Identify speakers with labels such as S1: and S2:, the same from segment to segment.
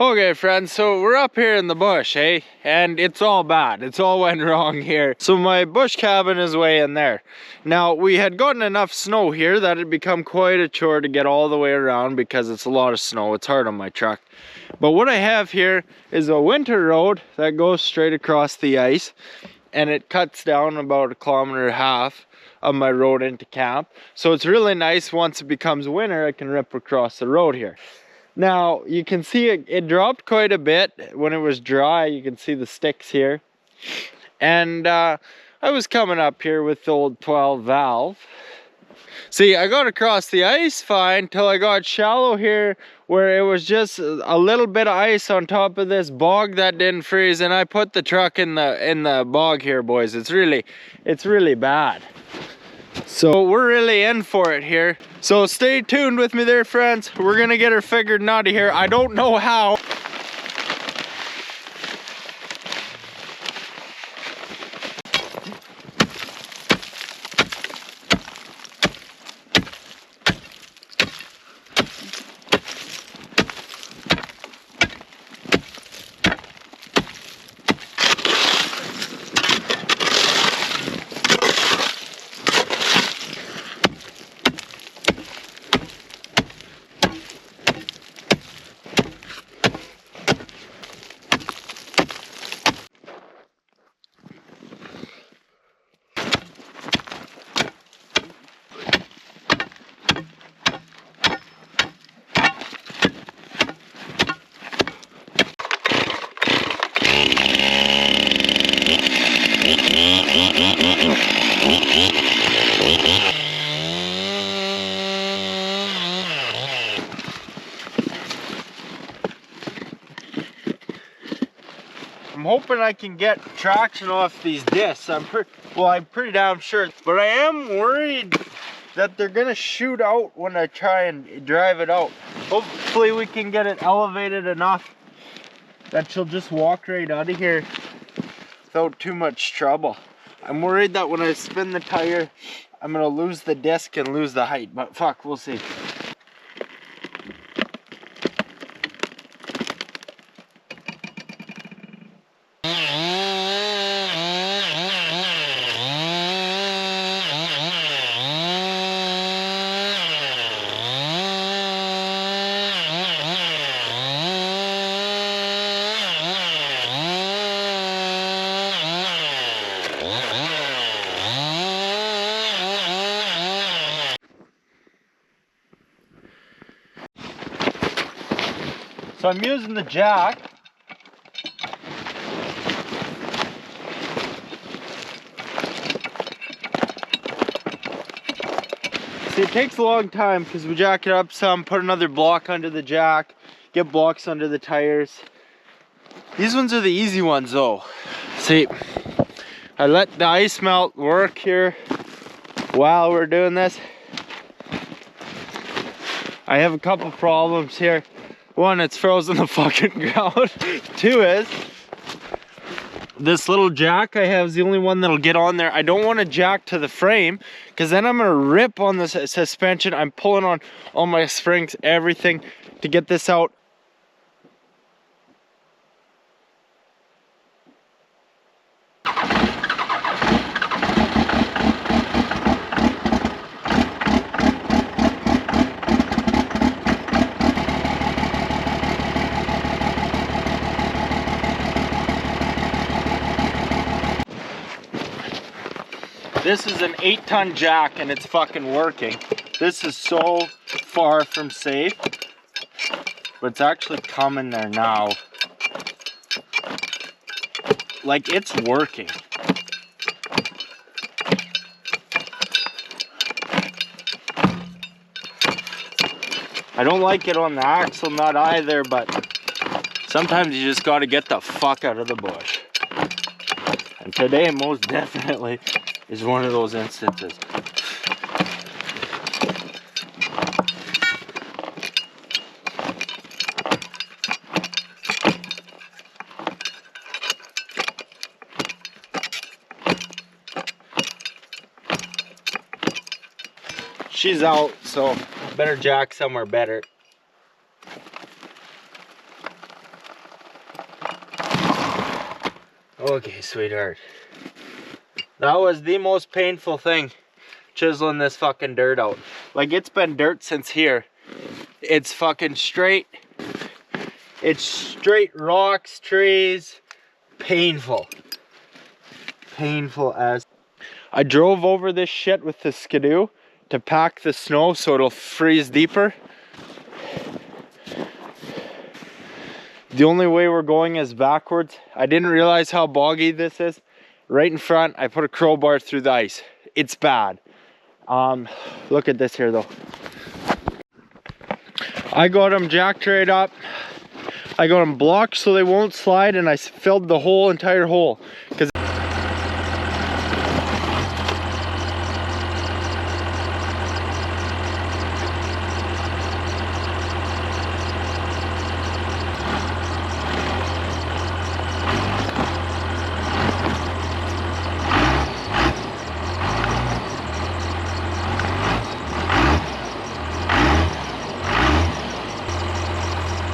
S1: Okay friends, so we're up here in the bush, eh? And it's all bad. It's all went wrong here. So my bush cabin is way in there. Now we had gotten enough snow here that it'd become quite a chore to get all the way around because it's a lot of snow. It's hard on my truck. But what I have here is a winter road that goes straight across the ice, and it cuts down about 1.5 kilometers of my road into camp. So it's really nice. Once it becomes winter, I can rip across the road here. Now you can see it dropped quite a bit when it was dry. You can see the sticks here. And I was coming up here with the old 12 valve. See, I got across the ice fine till I got shallow here where it was just a little bit of ice on top of this bog that didn't freeze, and I put the truck in the bog here, boys. It's really bad. So we're really in for it here. So stay tuned with me there, friends. We're gonna get her figured out of here. I don't know how. I'm hoping I can get traction off these discs. I'm pretty damn sure, but I am worried that they're gonna shoot out when I try and drive it out. Hopefully we can get it elevated enough that she'll just walk right out of here without too much trouble. I'm worried that when I spin the tire, I'm gonna lose the disc and lose the height, but fuck, we'll see. So I'm using the jack. See, it takes a long time because we jack it up some, put another block under the jack, get blocks under the tires. These ones are the easy ones though. See, I let the ice melt work here while we're doing this. I have a couple problems here. One, it's frozen the fucking ground. Two is, this little jack I have is the only one that'll get on there. I don't want to jack to the frame because then I'm gonna rip on the suspension. I'm pulling on all my springs, everything to get this out. This is an 8-ton jack and it's fucking working. This is so far from safe, but it's actually coming there now. Like, it's working. I don't like it on the axle nut either, but sometimes you just gotta get the fuck out of the bush. And today, most definitely, is one of those instances. She's out, so better jack somewhere better. Okay, sweetheart. That was the most painful thing, chiseling this fucking dirt out. Like, it's been dirt since here. It's fucking straight. It's straight rocks, trees. Painful. Painful as. I drove over this shit with the skidoo to pack the snow so it'll freeze deeper. The only way we're going is backwards. I didn't realize how boggy this is. Right in front, I put a crowbar through the ice. It's bad. Look at this here though. I got them jacked right up. I got them blocked so they won't slide, and I filled the whole entire hole.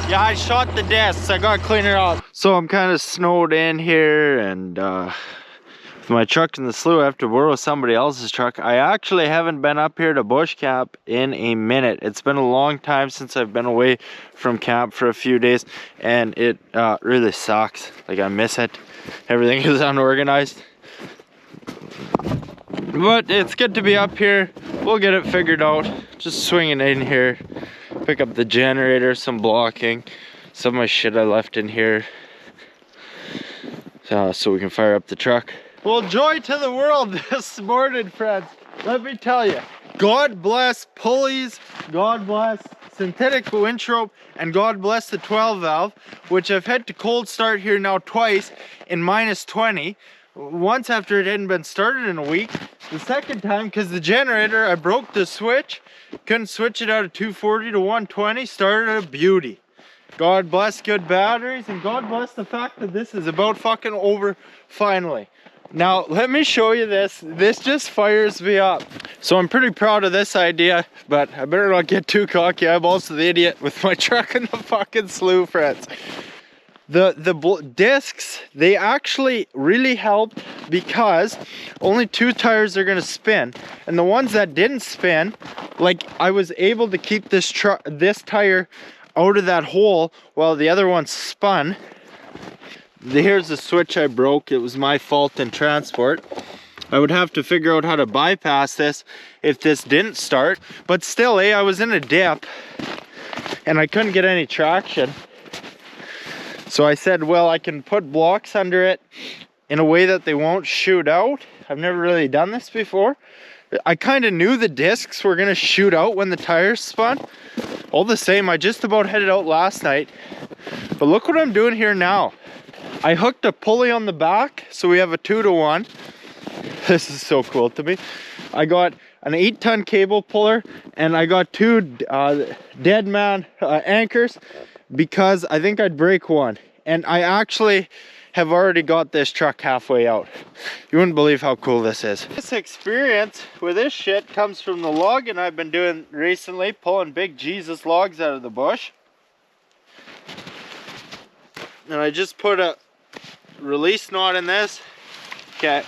S1: Yeah, I shot the discs. I gotta clean it up. So I'm kind of snowed in here, and with my truck in the slough, I have to borrow somebody else's truck. I actually haven't been up here to bush camp in a minute. It's been a long time since I've been away from camp for a few days, and it really sucks. Like, I miss it. Everything is unorganized. But it's good to be up here. We'll get it figured out. Just swinging in here. Pick up the generator, some blocking, some of my shit I left in here, so we can fire up the truck. Well, joy to the world this morning, friends. Let me tell you, God bless pulleys, God bless synthetic winch rope, and God bless the 12 valve, which I've had to cold start here now twice in -20. Once after it hadn't been started in a week. The second time because the generator, I broke the switch. Couldn't switch it out of 240 to 120. Started a beauty. God bless good batteries, and God bless the fact that this is about fucking over finally. Now let me show you this. This just fires me up. So I'm pretty proud of this idea, but I better not get too cocky. I'm also the idiot with my truck in the fucking slough, friends. The discs, they actually really helped because only 2 tires are gonna spin, and the ones that didn't spin, like, I was able to keep this tire out of that hole while the other one spun. Here's the switch I broke. It was my fault in transport. I would have to figure out how to bypass this if this didn't start, but still, I was in a dip and I couldn't get any traction. So I said, well, I can put blocks under it in a way that they won't shoot out. I've never really done this before. I kind of knew the discs were gonna shoot out when the tires spun. All the same, I just about had it out last night. But look what I'm doing here now. I hooked a pulley on the back, so we have a 2-to-1. This is so cool to me. I got an 8-ton cable puller, and I got 2 dead man anchors, because I think I'd break one. And I actually have already got this truck halfway out. You wouldn't believe how cool this is. This experience with this shit comes from the logging I've been doing recently, pulling big Jesus logs out of the bush. And I just put a release knot in this. Okay.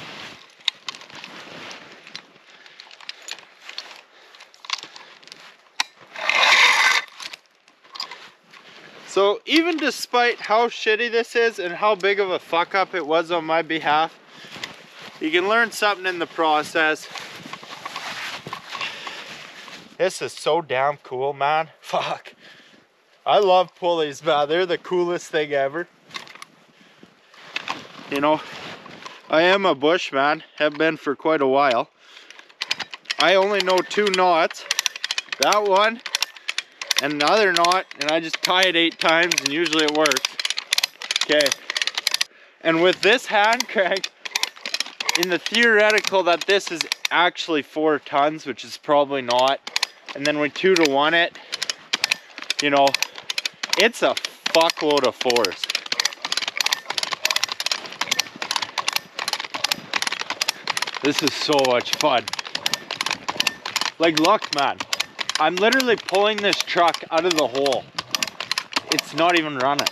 S1: So even despite how shitty this is and how big of a fuck up it was on my behalf, you can learn something in the process. This is so damn cool, man. Fuck. I love pulleys, man. They're the coolest thing ever. You know, I am a bushman, have been for quite a while. I only know 2 knots. That one and another knot, and I just tie it 8 times, and usually it works. Okay. And with this hand crank, in the theoretical that this is actually 4 tons, which is probably not, and then we 2-to-1 it, you know, it's a fuckload of force. This is so much fun. Like, look, man. I'm literally pulling this truck out of the hole. It's not even running.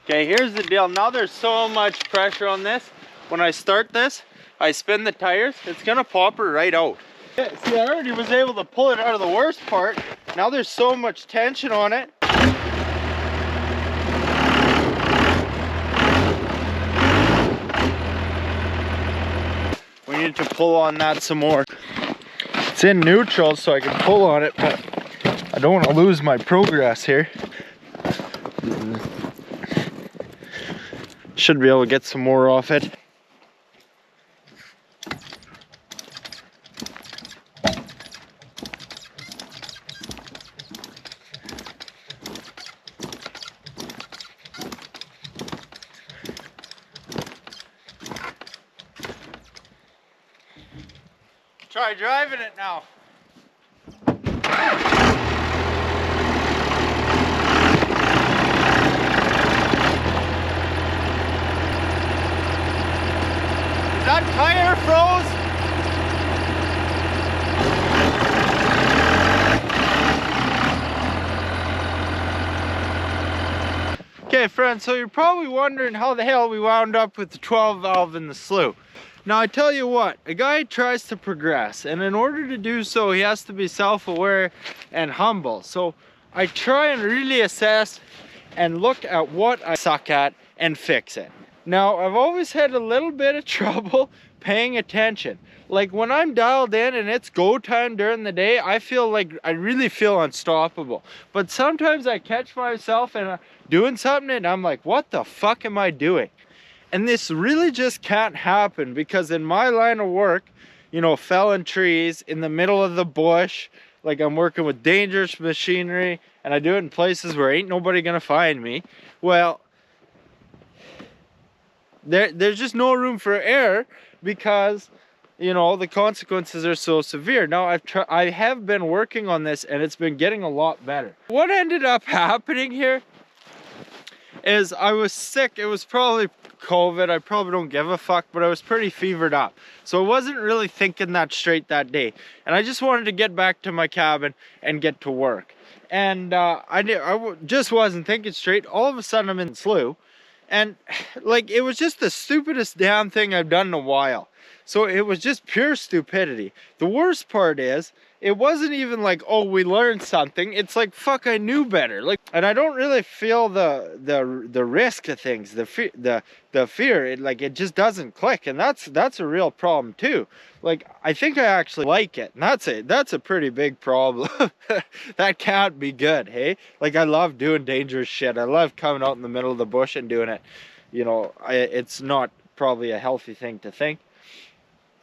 S1: Okay, here's the deal. Now there's so much pressure on this. When I start this, I spin the tires, it's gonna pop her right out. See, I already was able to pull it out of the worst part. Now there's so much tension on it. We need to pull on that some more. It's in neutral, so I can pull on it, but I don't want to lose my progress here. Should be able to get some more off it. Try driving it now. Is that tire froze? Okay friends, so you're probably wondering how the hell we wound up with the 12 valve in the Slough. Now I tell you what, a guy tries to progress, and in order to do so he has to be self-aware and humble. So I try and really assess and look at what I suck at and fix it. Now I've always had a little bit of trouble paying attention. Like when I'm dialed in and it's go time during the day, I feel like I really feel unstoppable. But sometimes I catch myself and doing something and I'm like, what the fuck am I doing? And this really just can't happen because in my line of work, you know, felling trees in the middle of the bush, like I'm working with dangerous machinery and I do it in places where ain't nobody gonna find me. Well, there's just no room for error because, you know, the consequences are so severe. Now I have been working on this and it's been getting a lot better. What ended up happening here is I was sick. It was probably COVID. I probably don't give a fuck, but I was pretty fevered up. So I wasn't really thinking that straight that day. And I just wanted to get back to my cabin and get to work. And I just wasn't thinking straight. All of a sudden I'm in Slough. And like, it was just the stupidest damn thing I've done in a while. So it was just pure stupidity. The worst part is, it wasn't even like, oh, we learned something. It's like, fuck, I knew better. Like, and I don't really feel the risk of things, the fear. It just doesn't click, and that's a real problem too. Like, I think I actually like it, and that's a pretty big problem. That can't be good, hey? Like, I love doing dangerous shit. I love coming out in the middle of the bush and doing it. You know, it's not probably a healthy thing to think.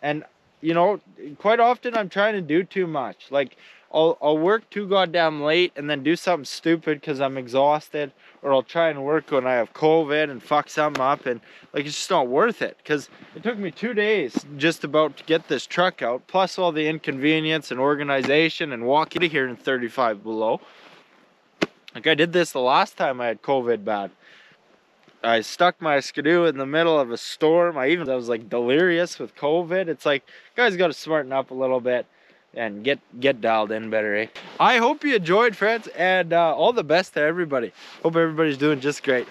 S1: And you know, quite often I'm trying to do too much. Like, I'll work too goddamn late and then do something stupid because I'm exhausted, or I'll try and work when I have COVID and fuck something up, and like, it's just not worth it because it took me 2 days just about to get this truck out, plus all the inconvenience and organization and walking here in 35 below. Like, I did this the last time I had COVID bad. I stuck my skidoo in the middle of a storm. I was like delirious with COVID. It's like, guys got to smarten up a little bit and get dialed in better, eh? I hope you enjoyed, friends, and all the best to everybody. Hope everybody's doing just great.